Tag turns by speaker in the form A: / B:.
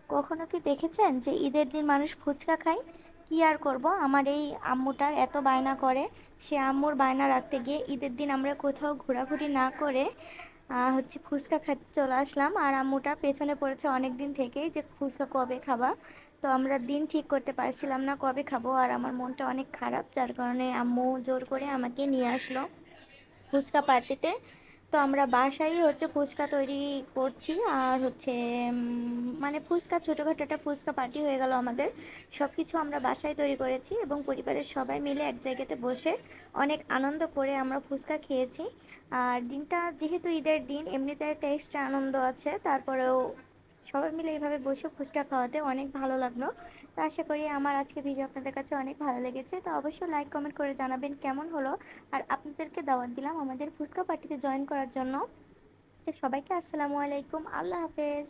A: কখনো কি দেখেছেন যে ঈদের দিন মানুষ ফুচকা খায়? কি আর করব, আমার এই আম্মুটার এত বায়না করে। সে আম্মুর বায়না রাখতে গিয়ে ঈদের দিন আমরা কোথাও ঘোরাঘুরি না করে হচ্ছে ফুচকা খেতে চলে আসলাম। আর আম্মুটা পেছনে পড়েছে অনেক দিন থেকেই যে ফুচকা কবে খাবা। তো আমরা দিন ঠিক করতে পারছিলাম না কবে খাবো, আর আমার মনটা অনেক খারাপ, যার কারণে আম্মু জোর করে আমাকে নিয়ে আসলো ফুচকা পার্টিতে। তো আমরা বাসায় হচ্ছে ফুচকা তৈরি করছি, আর হচ্ছে মানে ফুচকা ছোটোখাটো একটা ফুচকা পার্টি হয়ে গেল আমাদের। সব কিছু আমরা বাসায় তৈরি করেছি এবং পরিবারের সবাই মিলে এক জায়গাতে বসে অনেক আনন্দ করে আমরা ফুচকা খেয়েছি। আর দিনটা যেহেতু ঈদের দিন, এমনিতে একটা এক্সট্রা আনন্দ আছে, তারপরেও সবাই মিলে এইভাবে বসে ফুচকা খাওয়াতে অনেক ভালো লাগলো। তো আশা করি আমার আজকে ভিডিও আপনাদের কাছে অনেক ভালো লেগেছে। তো অবশ্যই লাইক কমেন্ট করে জানাবেন কেমন হলো। আর আপনাদেরকে দাওয়াত দিলাম আমাদের ফুচকা পার্টিতে জয়েন করার জন্য। তো সবাইকে আসসালামু আলাইকুম, আল্লাহ হাফেজ।